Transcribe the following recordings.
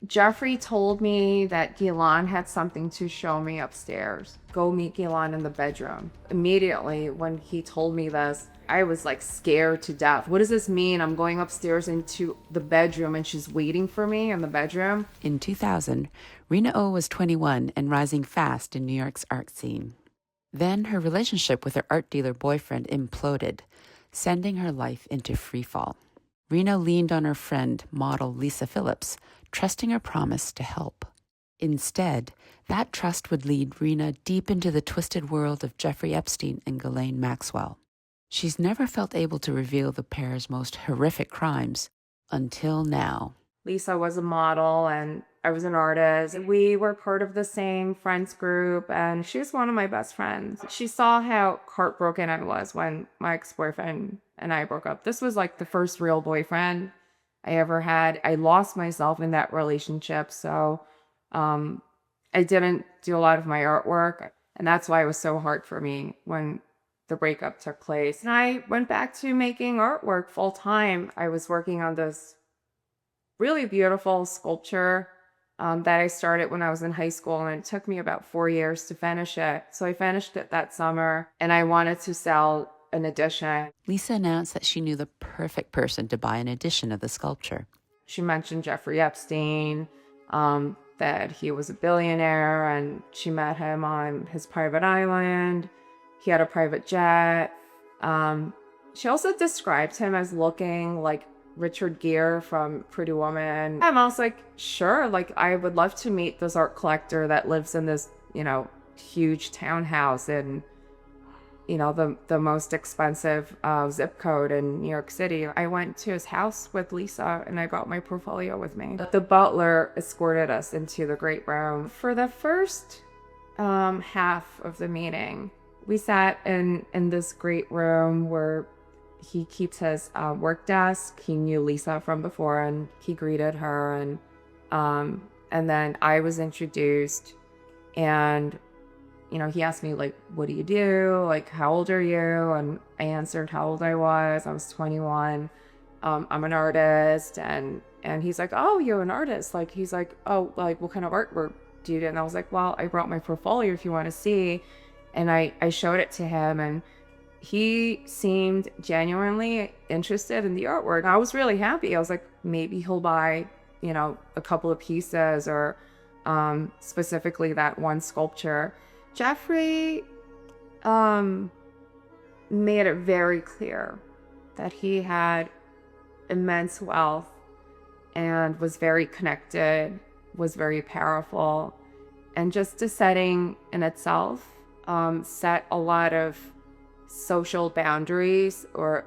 Jeffrey told me that Ghislaine had something to show me upstairs. Go meet Ghislaine in the bedroom. Immediately, when he told me this, I was like scared to death. What does this mean? I'm going upstairs into the bedroom and she's waiting for me in the bedroom. In 2000, Rina Oh was 21 and rising fast in New York's art scene. Then her relationship with her art dealer boyfriend imploded, sending her life into freefall. Rina leaned on her friend, model Lisa Phillips, trusting her promise to help. Instead, that trust would lead Rina deep into the twisted world of Jeffrey Epstein and Ghislaine Maxwell. She's never felt able to reveal the pair's most horrific crimes until now. Lisa was a model and I was an artist. We were part of the same friends group and she was one of my best friends. She saw how heartbroken I was when my ex-boyfriend and I broke up. This was like the first real boyfriend I ever had. I lost myself in that relationship, so I didn't do a lot of my artwork, and that's why it was so hard for me when the breakup took place. And I went back to making artwork full time. I was working on this really beautiful sculpture that I started when I was in high school, and it took me about 4 years to finish it. So I finished it that summer, and I wanted to sell an edition. Lisa announced that she knew the perfect person to buy an edition of the sculpture. She mentioned Jeffrey Epstein, that he was a billionaire, and she met him on his private island. He had a private jet. She also described him as looking like Richard Gere from Pretty Woman. And I was like, sure, like I would love to meet this art collector that lives in this, huge townhouse in, the most expensive zip code in New York City. I went to his house with Lisa and I brought my portfolio with me. The butler escorted us into the great room. For the first half of the meeting, we sat in this great room where he keeps his work desk. He knew Lisa from before and he greeted her, and then I was introduced, and he asked me like, what do you do? Like, how old are you? And I answered how old I was. I was 21. I'm an artist. And he's like, oh, you're an artist. Like, he's like, oh, like what kind of artwork do you do? And I was like, well, I brought my portfolio if you want to see. And I showed it to him, and he seemed genuinely interested in the artwork. I was really happy. I was like, maybe he'll buy, a couple of pieces, or specifically that one sculpture. Jeffrey made it very clear that he had immense wealth and was very connected, was very powerful, and just the setting in itself set a lot of social boundaries, or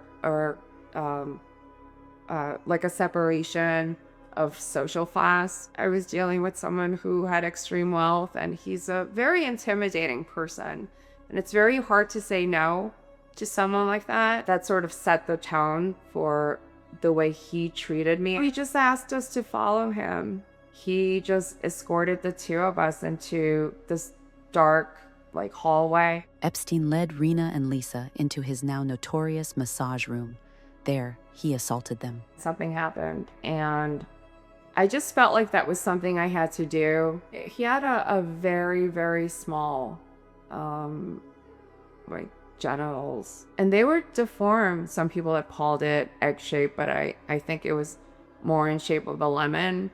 like a separation of social class. I was dealing with someone who had extreme wealth, and he's a very intimidating person. And it's very hard to say no to someone like that. That sort of set the tone for the way he treated me. He just asked us to follow him. He just escorted the two of us into this dark, hallway. Epstein led Rina and Lisa into his now notorious massage room. There, he assaulted them. Something happened, and I just felt like that was something I had to do. He had a very, very small, genitals, and they were deformed. Some people had called it egg-shaped, but I think it was more in shape of a lemon,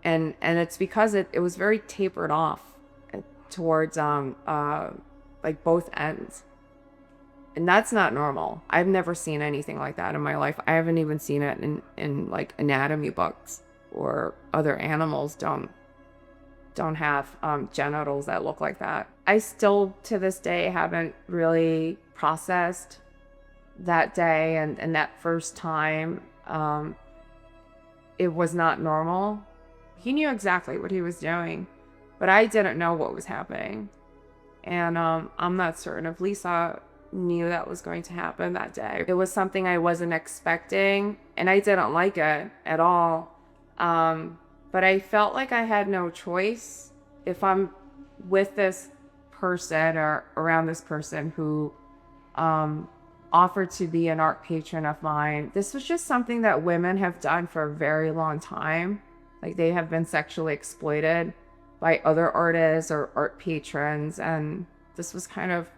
and it's because it was very tapered off towards both ends. And that's not normal. I've never seen anything like that in my life. I haven't even seen it in like anatomy books, or other animals don't have genitals that look like that. I still to this day haven't really processed that day and that first time. It was not normal. He knew exactly what he was doing, but I didn't know what was happening. And I'm not certain if Lisa knew that was going to happen that day. It was something I wasn't expecting, and I didn't like it at all. But I felt like I had no choice. If I'm with this person or around this person who offered to be an art patron of mine, this was just something that women have done for a very long time. Like they have been sexually exploited by other artists or art patrons. And this was kind of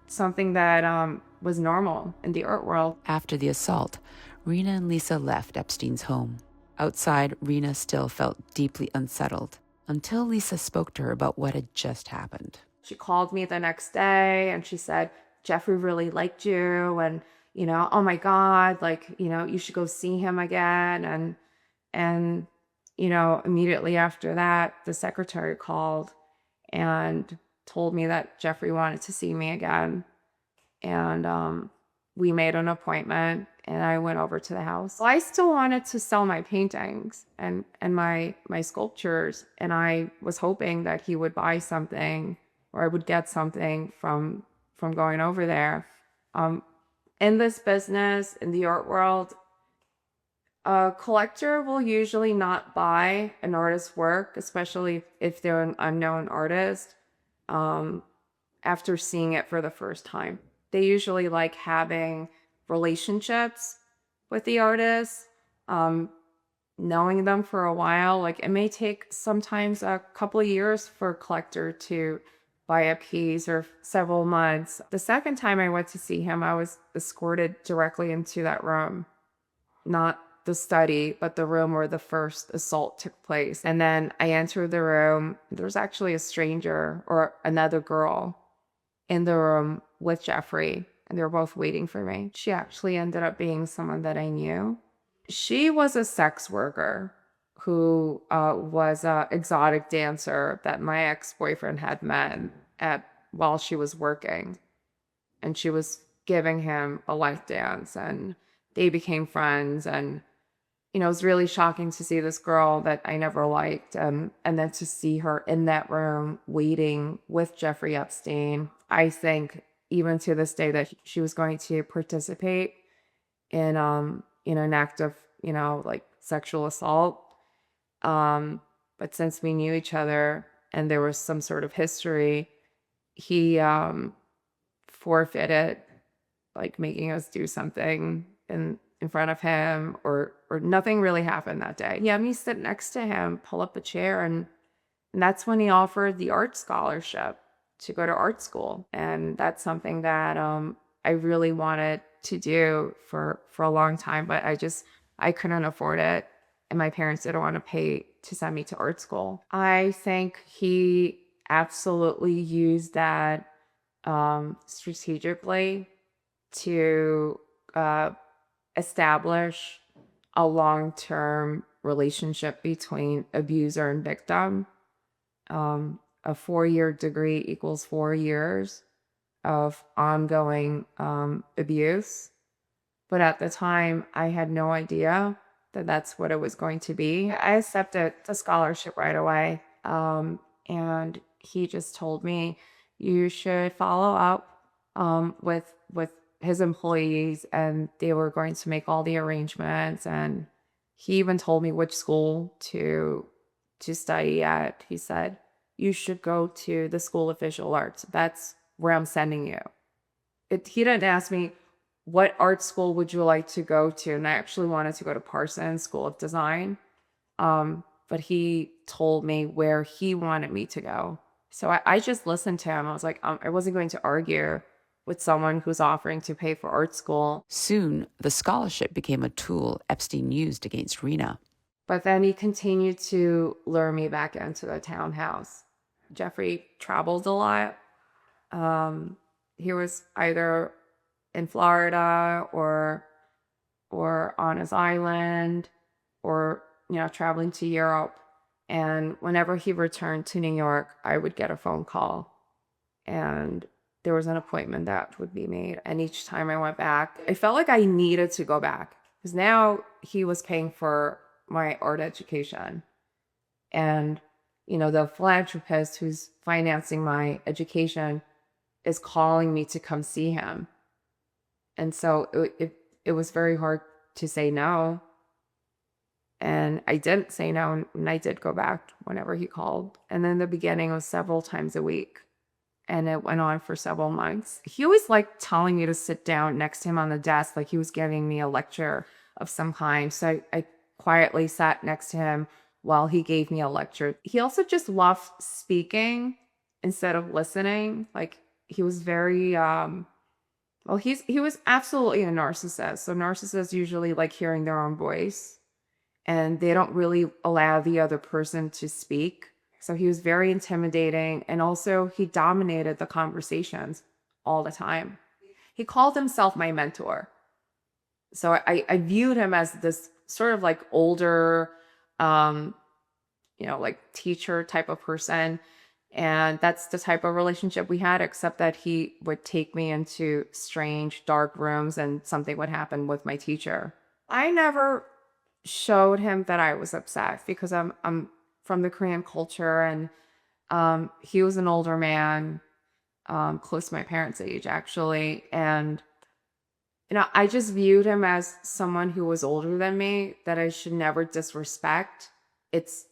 something that was normal in the art world. After the assault, Rina and Lisa left Epstein's home. Outside, Rina still felt deeply unsettled until Lisa spoke to her about what had just happened. She called me the next day and she said, Jeffrey really liked you. And, oh my God, like, you should go see him again. And, immediately after that, the secretary called and told me that Jeffrey wanted to see me again. And we made an appointment and I went over to the house. Well, I still wanted to sell my paintings and my sculptures. And I was hoping that he would buy something or I would get something from going over there. In this business, in the art world, a collector will usually not buy an artist's work, especially if they're an unknown artist, after seeing it for the first time. They usually like having relationships with the artist, knowing them for a while. Like it may take sometimes a couple of years for a collector to buy a piece or several months. The second time I went to see him, I was escorted directly into that room. Not the study, but the room where the first assault took place. And then I entered the room. There was actually a stranger or another girl in the room with Giuffre, and they were both waiting for me. She actually ended up being someone that I knew. She was a sex worker who was an exotic dancer that my ex-boyfriend had met while she was working. And she was giving him a life dance, and they became friends. And it was really shocking to see this girl that I never liked, and then to see her in that room waiting with Jeffrey Epstein. I think even to this day that she was going to participate in an act of like sexual assault. But since we knew each other and there was some sort of history, he forfeited like making us do something in front of him, or nothing really happened that day. He had me sit next to him, pull up a chair, and that's when he offered the art scholarship to go to art school. And that's something that I really wanted to do for a long time, but I couldn't afford it. And my parents didn't want to pay to send me to art school. I think he absolutely used that strategically to establish a long-term relationship between abuser and victim. A 4-year degree equals 4 years of ongoing abuse. But at the time, I had no idea that that's what it was going to be. I accepted the scholarship right away. And he just told me, you should follow up with his employees, and they were going to make all the arrangements. And he even told me which school to study at. He said, you should go to the School of Visual Arts. That's where I'm sending you. He didn't ask me, what art school would you like to go to? And I actually wanted to go to Parsons School of Design. But he told me where he wanted me to go. So I just listened to him. I was like, I wasn't going to argue with someone who's offering to pay for art school. Soon, the scholarship became a tool Epstein used against Rina. But then he continued to lure me back into the townhouse. Jeffrey traveled a lot. He was either in Florida or on his island, or traveling to Europe. And whenever he returned to New York, I would get a phone call, and there was an appointment that would be made. And each time I went back, I felt like I needed to go back, because now he was paying for my art education. And the philanthropist who's financing my education is calling me to come see him. And so it was very hard to say no. And I didn't say no, and I did go back whenever he called. And then the beginning was several times a week. And it went on for several months. He always liked telling me to sit down next to him on the desk, like he was giving me a lecture of some kind. So I quietly sat next to him while he gave me a lecture. He also just loved speaking instead of listening. Like he was very well, he was absolutely a narcissist. So narcissists usually like hearing their own voice and they don't really allow the other person to speak. So he was very intimidating, and also he dominated the conversations all the time. He called himself my mentor. So I viewed him as this sort of like older, um, like teacher type of person. And that's the type of relationship we had, except that he would take me into strange, dark rooms and something would happen with my teacher. I never showed him that I was upset because I'm from the Korean culture, and he was an older man, close to my parents' age actually, and I just viewed him as someone who was older than me that I should never disrespect. It's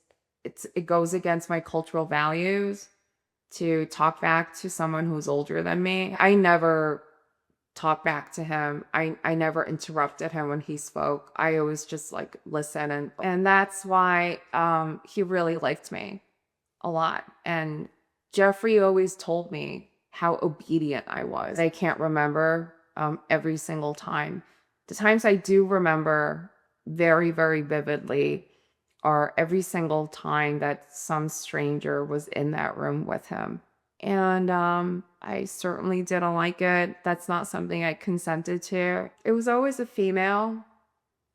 it goes against my cultural values to talk back to someone who's older than me. I never talked back to him. I never interrupted him when he spoke. I always just like listen, and that's why he really liked me a lot. And Jeffrey always told me how obedient I was. I can't remember every single time. The times I do remember very, very vividly are every single time that some stranger was in that room with him. And I certainly didn't like it. That's not something I consented to. It was always a female,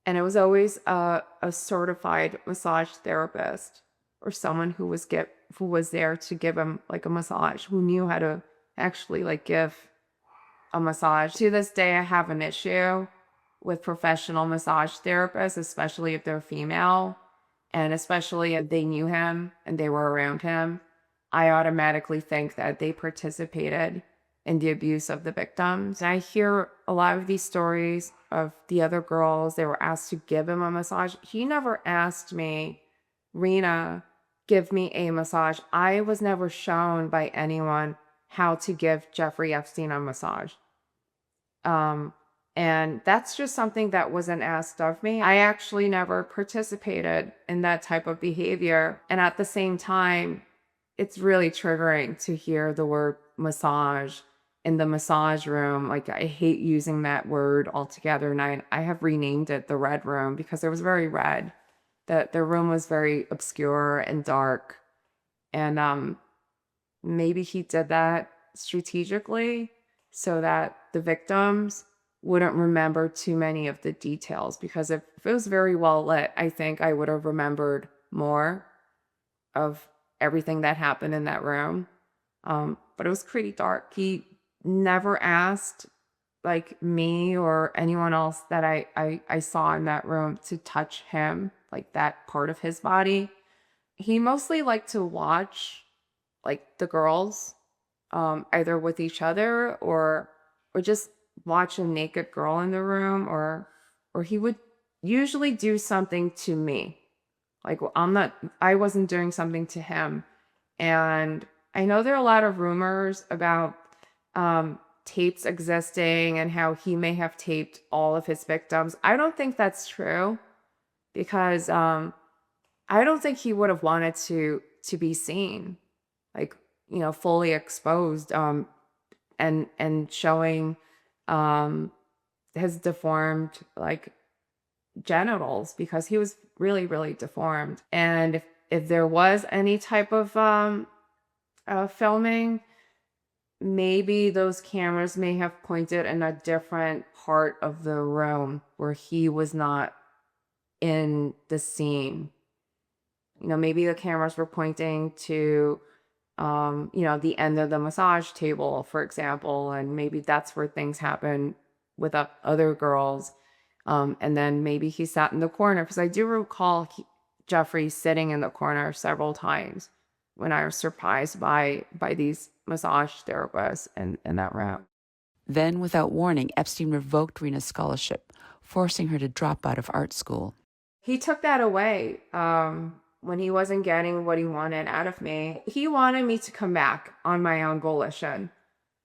and it was always a certified massage therapist or someone who was there to give him like a massage, who knew how to actually like give a massage. To this day, I have an issue with professional massage therapists, especially if they're female, and especially if they knew him and they were around him. I automatically think that they participated in the abuse of the victims. I hear a lot of these stories of the other girls. They were asked to give him a massage. He never asked me, Rina, give me a massage. I was never shown by anyone how to give Jeffrey Epstein a massage. And that's just something that wasn't asked of me. I actually never participated in that type of behavior. And at the same time, it's really triggering to hear the word massage in the massage room. Like, I hate using that word altogether. And I have renamed it the red room because it was very red. The room was very obscure and dark. And maybe he did that strategically so that the victims wouldn't remember too many of the details, because if it was very well lit, I think I would have remembered more of everything that happened in that room. But it was pretty dark. He never asked like me or anyone else that I saw in that room to touch him, like that part of his body. He mostly liked to watch like the girls, either with each other or just watch a naked girl in the room, or he would usually do something to me. Like, I wasn't doing something to him. And I know there are a lot of rumors about tapes existing and how he may have taped all of his victims. I don't think that's true, because I don't think he would have wanted to be seen, like, fully exposed, and showing his deformed like genitals, because he was really, really deformed. And if there was any type of filming, maybe those cameras may have pointed in a different part of the room where he was not in the scene. Maybe the cameras were pointing to the end of the massage table, for example, and maybe that's where things happen with other girls. And then maybe he sat in the corner, because I do recall Jeffrey sitting in the corner several times when I was surprised by these massage therapists in that room. Then, without warning, Epstein revoked Rina's scholarship, forcing her to drop out of art school. He took that away when he wasn't getting what he wanted out of me. He wanted me to come back on my own volition.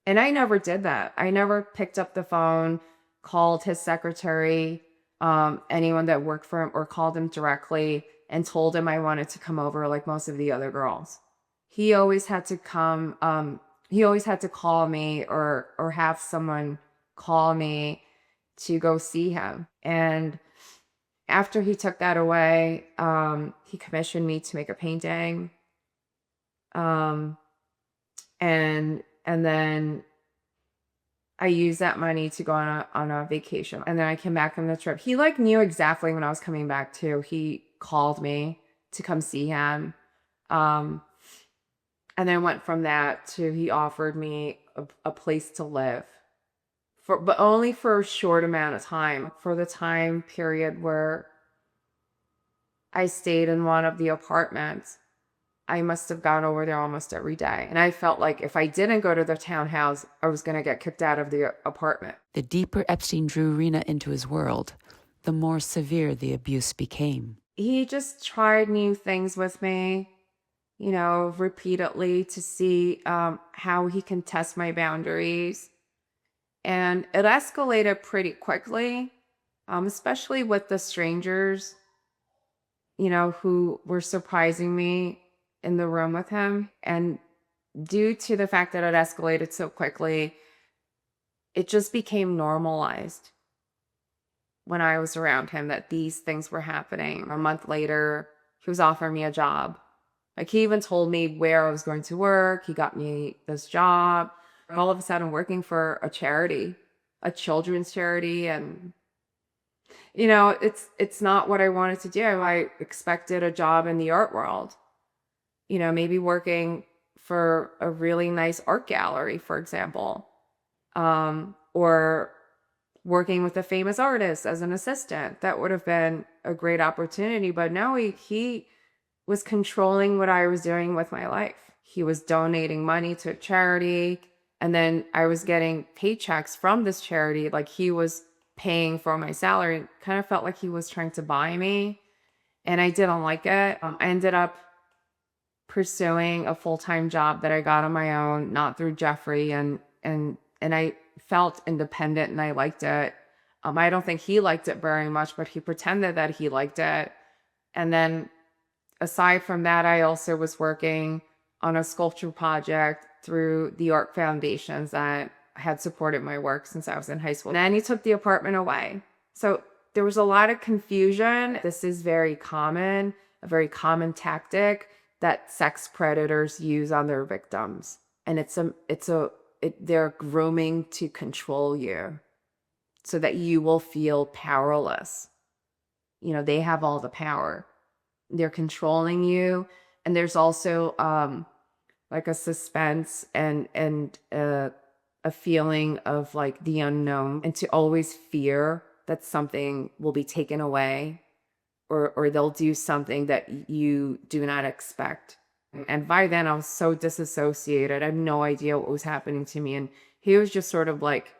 And I never did that. I never picked up the phone, called his secretary, anyone that worked for him, or called him directly and told him I wanted to come over like most of the other girls. He always had to come, he always had to call me or have someone call me to go see him. And after he took that away, he commissioned me to make a painting. Um, and then I used that money to go on a vacation. And then I came back from the trip. He like knew exactly when I was coming back too. He called me to come see him. And then went from that to he offered me a place to live but only for a short amount of time. For the time period where I stayed in one of the apartments, I must have gone over there almost every day. And I felt like if I didn't go to the townhouse, I was going to get kicked out of the apartment. The deeper Epstein drew Rina into his world, the more severe the abuse became. He just tried new things with me, you know, repeatedly to see how he can test my boundaries. And it escalated pretty quickly, especially with the strangers, you know, who were surprising me in the room with him. And due to the fact that it escalated so quickly, it just became normalized when I was around him that these things were happening. A month later, he was offering me a job. Like he even told me where I was going to work. He got me this job. All of a sudden working for a charity, a children's charity. And, you know, it's not what I wanted to do. I expected a job in the art world, you know, maybe working for a really nice art gallery, for example, or working with a famous artist as an assistant. That would have been a great opportunity. But no, he was controlling what I was doing with my life. He was donating money to a charity. And then I was getting paychecks from this charity. Like he was paying for my salary. It kind of felt like he was trying to buy me. And I didn't like it. I ended up pursuing a full-time job that I got on my own, not through Giuffre. And I felt independent and I liked it. I don't think he liked it very much, but he pretended that he liked it. And then aside from that, I also was working on a sculpture project through the art foundations that had supported my work since I was in high school. And then he took the apartment away. So there was a lot of confusion. This is very common, a very common tactic that sex predators use on their victims. And they're grooming to control you so that you will feel powerless. You know, they have all the power. They're controlling you. And there's also like a suspense and a feeling of like the unknown, and to always fear that something will be taken away or they'll do something that you do not expect. And by then I was so disassociated. I had no idea what was happening to me. And he was just sort of like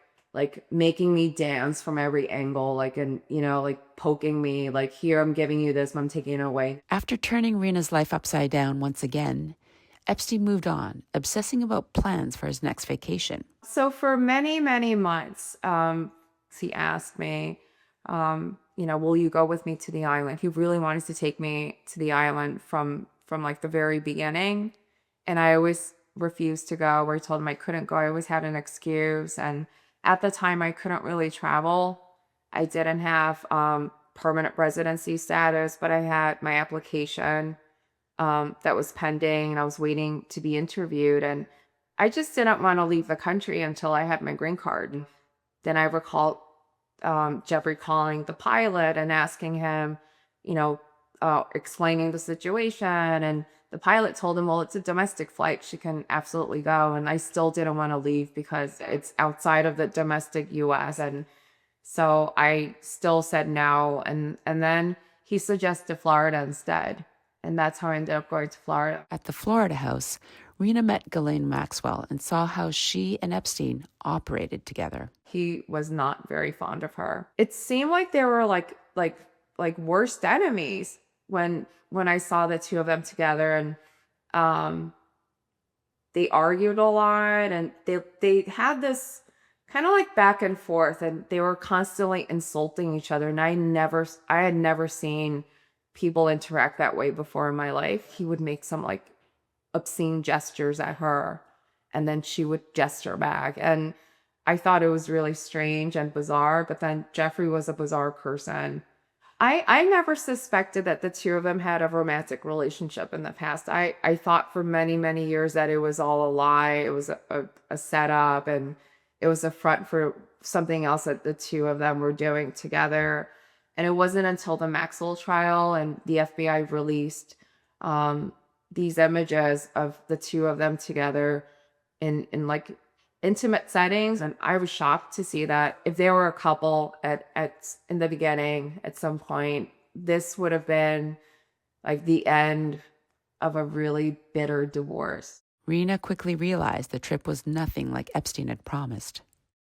making me dance from every angle, like, and, you know, like poking me, like, here, I'm giving you this, I'm taking it away. After turning Rina's life upside down once again, Epstein moved on, obsessing about plans for his next vacation. So for many, many months, he asked me, you know, will you go with me to the island? He really wanted to take me to the island from like the very beginning. And I always refused to go, or I told him I couldn't go. I always had an excuse. And at the time, I couldn't really travel. I didn't have permanent residency status, but I had my application that was pending, and I was waiting to be interviewed. And I just didn't want to leave the country until I had my green card. And then I recall Jeffrey calling the pilot and asking him, you know, explaining the situation. And the pilot told him, well, it's a domestic flight. She can absolutely go. And I still didn't want to leave because it's outside of the domestic US. And so I still said no. And then he suggested Florida instead. And that's how I ended up going to Florida. At the Florida house, Rina met Ghislaine Maxwell and saw how she and Epstein operated together. He was not very fond of her. It seemed like they were like worst enemies when I saw the two of them together. And they argued a lot, and they had this kind of like back and forth, and they were constantly insulting each other. And I had never seen people interact that way before in my life. He would make some like obscene gestures at her, and then she would gesture back. And I thought it was really strange and bizarre, but then Jeffrey was a bizarre person. I never suspected that the two of them had a romantic relationship in the past. I thought for many, many years that it was all a lie. It was a setup, and it was a front for something else that the two of them were doing together. And it wasn't until the Maxwell trial and the FBI released these images of the two of them together in like intimate settings, and I was shocked to see that if they were a couple at in the beginning at some point, this would have been like the end of a really bitter divorce. Rina quickly realized the trip was nothing like Epstein had promised.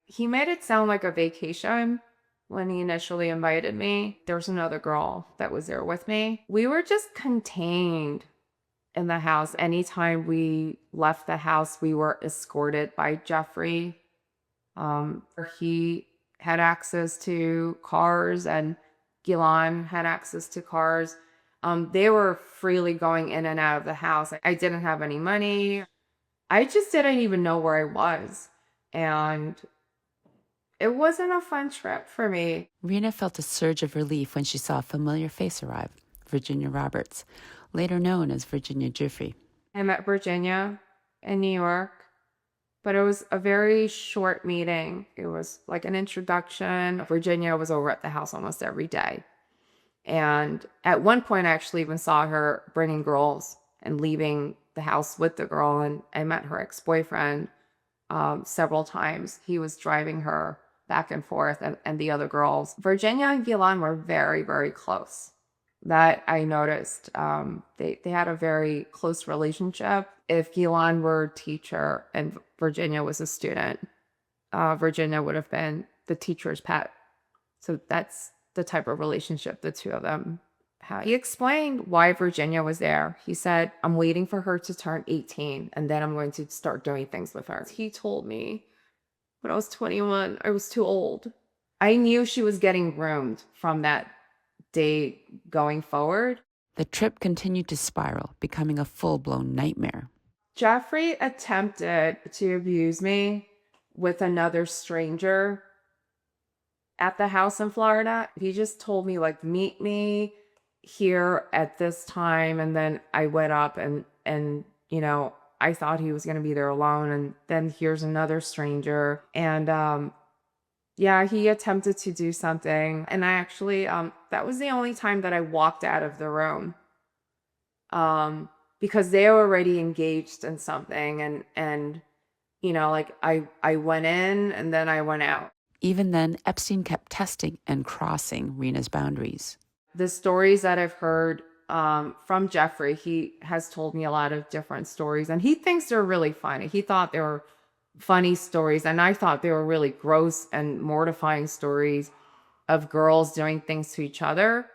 He made it sound like a vacation when he initially invited me. There was another girl that was there with me. We were just contained in the house. Anytime we left the house, we were escorted by Giuffre. He had access to cars, and Ghislaine had access to cars. They were freely going in and out of the house. I didn't have any money. I just didn't even know where I was. And it wasn't a fun trip for me. Rina felt a surge of relief when she saw a familiar face arrive, Virginia Roberts, later known as Virginia Giuffre. I met Virginia in New York, but it was a very short meeting. It was like an introduction. Virginia was over at the house almost every day. And at one point, I actually even saw her bringing girls and leaving the house with the girl. And I met her ex-boyfriend several times. He was driving her back and forth, and the other girls. Virginia and Ghislaine were very, very close. That I noticed. They had a very close relationship. If Ghislaine were a teacher and Virginia was a student, Virginia would have been the teacher's pet. So that's the type of relationship the two of them had. He explained why Virginia was there. He said, I'm waiting for her to turn 18, and then I'm going to start doing things with her. He told me when I was 21, I was too old. I knew she was getting groomed from that day going forward. The trip continued to spiral, becoming a full-blown nightmare. Jeffrey attempted to abuse me with another stranger at the house in Florida. He just told me, like, meet me here at this time. And then I went up and you know, I thought he was going to be there alone. And then here's another stranger. And yeah, he attempted to do something. And I actually, that was the only time that I walked out of the room. Because they were already engaged in something. And you know, like I went in and then I went out. Even then, Epstein kept testing and crossing Rina's boundaries. The stories that I've heard from Jeffrey, he has told me a lot of different stories, and he thinks they're really funny. He thought they were funny stories, and I thought they were really gross and mortifying stories of girls doing things to each other.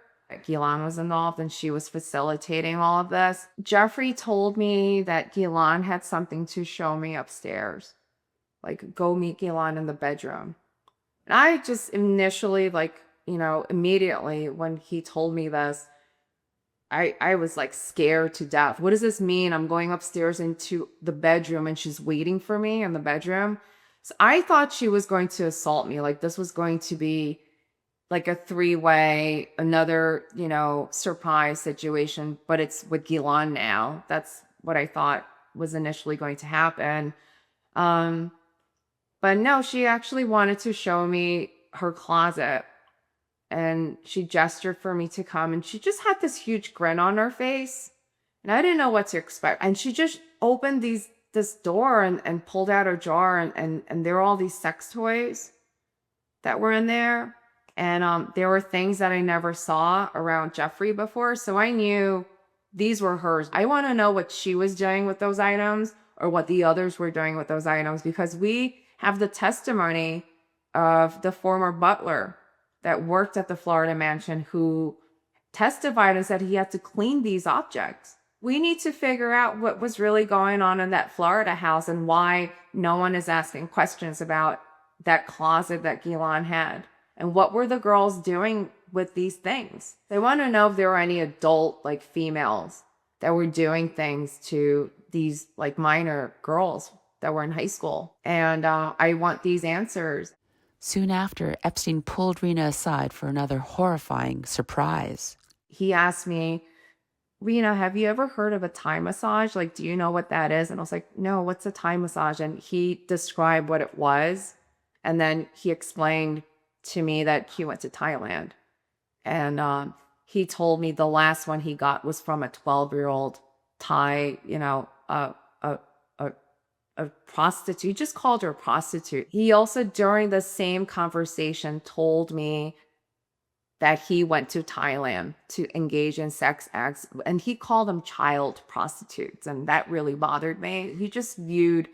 Ghislaine was involved, and she was facilitating all of this. Jeffrey told me that Ghislaine had something to show me upstairs, like go meet Ghislaine in the bedroom. And I just initially, like, you know, immediately when he told me this, I was like scared to death. What does this mean? I'm going upstairs into the bedroom and she's waiting for me in the bedroom. So I thought she was going to assault me. Like this was going to be like a three-way, another, you know, surprise situation, but it's with Ghislaine now. That's what I thought was initially going to happen. But no, she actually wanted to show me her closet. And she gestured for me to come, and she just had this huge grin on her face. And I didn't know what to expect. And she just opened this door and pulled out a jar, and there were all these sex toys that were in there. And there were things that I never saw around Jeffrey before. So I knew these were hers. I want to know what she was doing with those items or what the others were doing with those items, because we have the testimony of the former butler that worked at the Florida mansion who testified and said he had to clean these objects. We need to figure out what was really going on in that Florida house and why no one is asking questions about that closet that Ghislaine had. And what were the girls doing with these things. They want to know if there were any adult, like, females that were doing things to these, like, minor girls that were in high school. And I want these answers. Soon after, Epstein pulled Rina aside for another horrifying surprise. He asked me, Rina, have you ever heard of a Thai massage? Like, do you know what that is? And I was like, no, what's a Thai massage? And he described what it was. And then he explained to me that he went to Thailand. And he told me the last one he got was from a 12-year-old Thai, a prostitute. He just called her a prostitute. He also, during the same conversation, told me that he went to Thailand to engage in sex acts, and he called them child prostitutes. And that really bothered me. He just viewed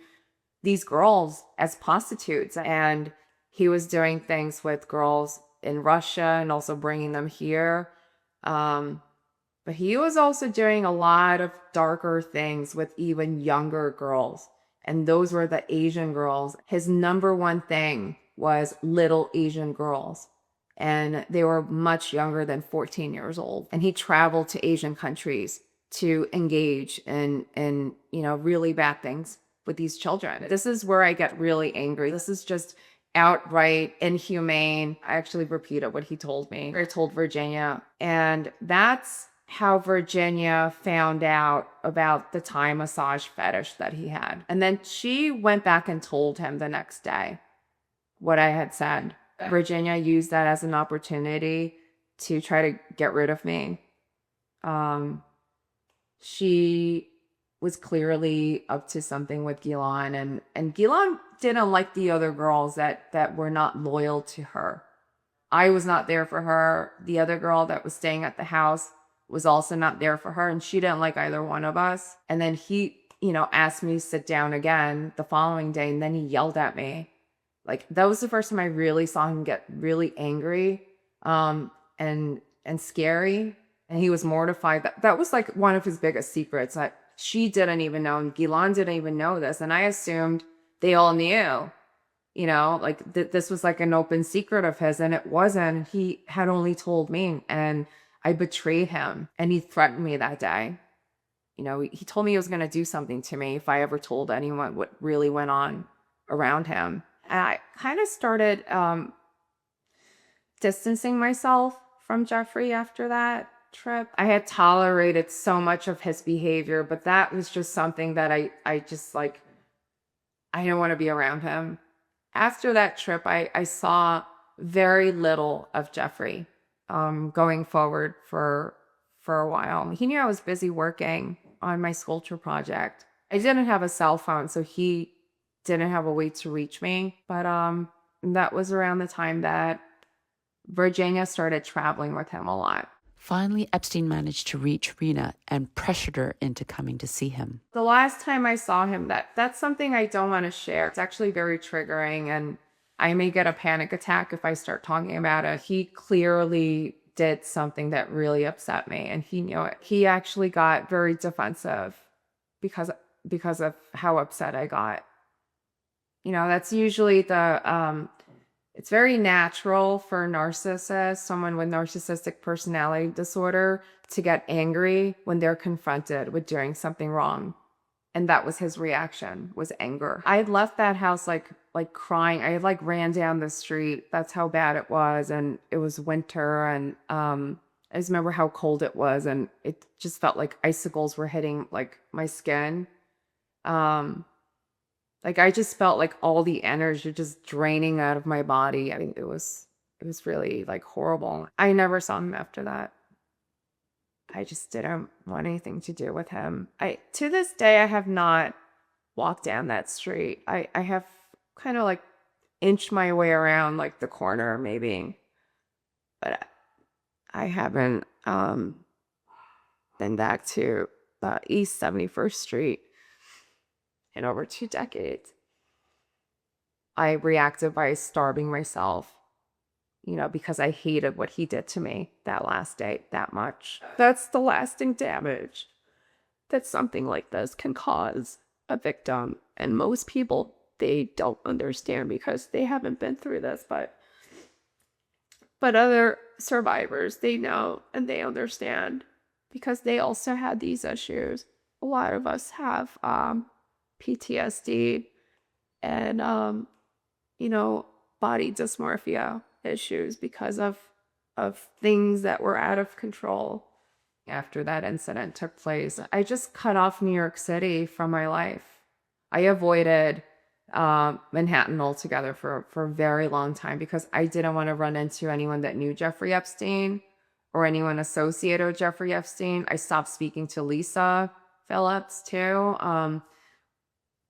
these girls as prostitutes, and he was doing things with girls in Russia and also bringing them here. But he was also doing a lot of darker things with even younger girls. And those were the Asian girls. His number one thing was little Asian girls. And they were much younger than 14 years old. And he traveled to Asian countries to engage in really bad things with these children. This is where I get really angry. This is just outright inhumane. I actually repeated what he told me. I told Virginia. And that's how Virginia found out about the Thai massage fetish that he had. And then she went back and told him the next day what I had said. Virginia used that as an opportunity to try to get rid of me. She was clearly up to something with Ghislaine, and Ghislaine didn't like the other girls that were not loyal to her. I was not there for her. The other girl that was staying at the house was also not there for her, and she didn't like either one of us. And then he, asked me to sit down again the following day, and then he yelled at me. Like, that was the first time I really saw him get really angry, and scary. And he was mortified. That was like one of his biggest secrets that she didn't even know, and Ghislaine didn't even know this. And I assumed they all knew, this was like an open secret of his, and it wasn't. He had only told me, and I betrayed him, and he threatened me that day. He told me he was going to do something to me if I ever told anyone what really went on around him. And I kind of started distancing myself from Jeffrey after that trip. I had tolerated so much of his behavior, but that was just something that I just I didn't want to be around him. After that trip, I saw very little of Jeffrey going forward for a while. He knew I was busy working on my sculpture project. I didn't have a cell phone, so he didn't have a way to reach me. But that was around the time that Virginia started traveling with him a lot. Finally, Epstein managed to reach Rina and pressured her into coming to see him. The last time I saw him, that's something I don't want to share. It's actually very triggering, and I may get a panic attack if I start talking about it. He clearly did something that really upset me, and he knew it. He actually got very defensive because of how upset I got. That's usually it's very natural for a narcissist, someone with narcissistic personality disorder, to get angry when they're confronted with doing something wrong. And that was his reaction, was anger. I had left that house like crying. I had ran down the street. That's how bad it was. And it was winter, and I just remember how cold it was, and it just felt like icicles were hitting my skin. I just felt like all the energy just draining out of my body. I mean, it was really horrible. I never saw him after that. I just didn't want anything to do with him. To this day, I have not walked down that street. I have kind of inched my way around the corner maybe, but I haven't been back to East 71st Street in over 2 decades. I reacted by starving myself, because I hated what he did to me that last day that much. That's the lasting damage that something like this can cause a victim. And most people, they don't understand because they haven't been through this. But survivors. They know and they understand because they also had these issues. A lot of us have PTSD and body dysmorphia issues because of things that were out of control. After that incident took place, I just cut off New York City from my life. I avoided Manhattan altogether for a very long time because I didn't want to run into anyone that knew Jeffrey Epstein or anyone associated with Jeffrey Epstein. I stopped speaking to Lisa Phillips too.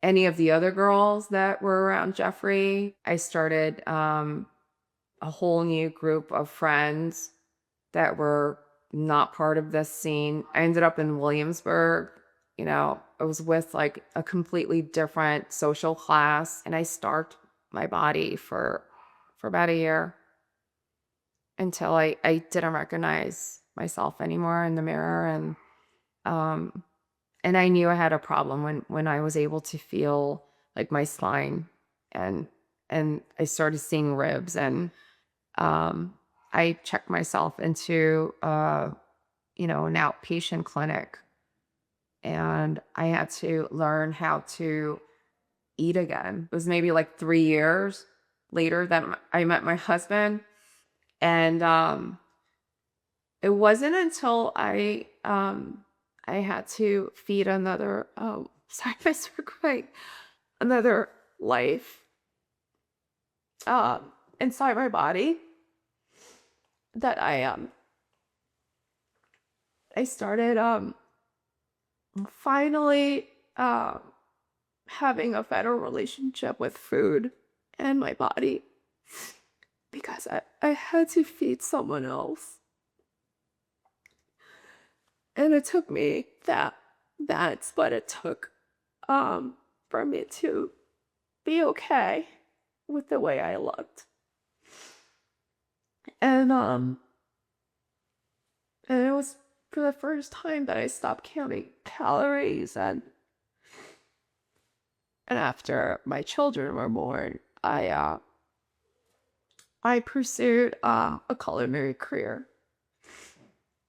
Any of the other girls that were around Jeffrey. I started a whole new group of friends that were not part of this scene. I ended up in Williamsburg. I was with like a completely different social class, and I starved my body for about a year until I didn't recognize myself anymore in the mirror. And I knew I had a problem when I was able to feel like my spine and I started seeing ribs, and I checked myself into an outpatient clinic, and I had to learn how to eat again. It was maybe like 3 years later that I met my husband, and it wasn't until I had to feed another sorry if I start crying, another life inside my body that I started finally having a better relationship with food and my body because I had to feed someone else. And it took me that's what it took for me to be okay with the way I looked. And it was for the first time that I stopped counting calories, and after my children were born, I pursued a culinary career,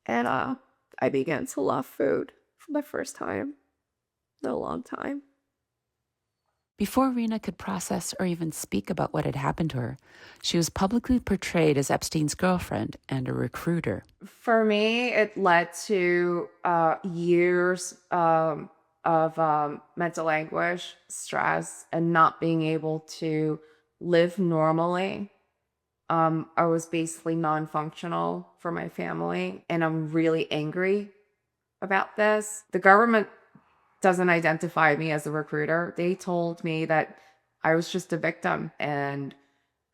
and I began to love food for the first time in a long time. Before Rina could process or even speak about what had happened to her, she was publicly portrayed as Epstein's girlfriend and a recruiter. For me, it led to years of mental anguish, stress, and not being able to live normally. I was basically non-functional for my family, and I'm really angry about this. The government doesn't identify me as a recruiter. They told me that I was just a victim, and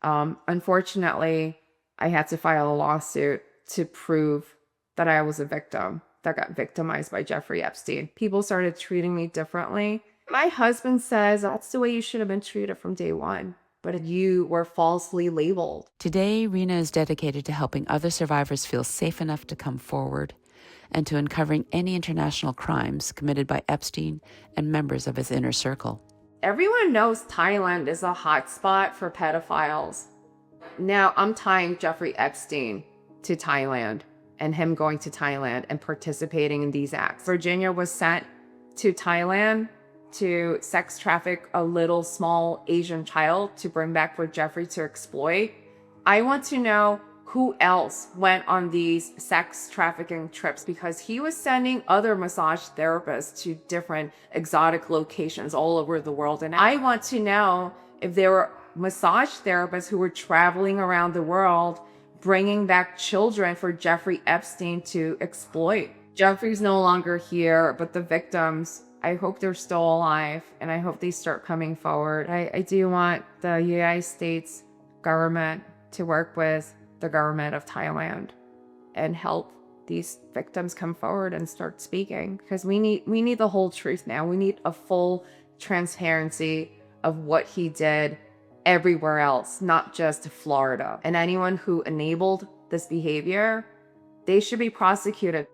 unfortunately, I had to file a lawsuit to prove that I was a victim that got victimized by Jeffrey Epstein. People started treating me differently. My husband says that's the way you should have been treated from day one, but you were falsely labeled. Today, Rina is dedicated to helping other survivors feel safe enough to come forward and to uncovering any international crimes committed by Epstein and members of his inner circle. Everyone knows Thailand is a hotspot for pedophiles. Now I'm tying Jeffrey Epstein to Thailand and him going to Thailand and participating in these acts. Virginia was sent to Thailand to sex traffic a little small Asian child to bring back for Jeffrey to exploit. I want to know who else went on these sex trafficking trips, because he was sending other massage therapists to different exotic locations all over the world. And I want to know if there were massage therapists who were traveling around the world bringing back children for Jeffrey Epstein to exploit. Jeffrey's no longer here, but the victims, I hope they're still alive, and I hope they start coming forward. I do want the United States government to work with the government of Thailand and help these victims come forward and start speaking, because we need the whole truth now. We need a full transparency of what he did everywhere else, not just Florida. And anyone who enabled this behavior, they should be prosecuted.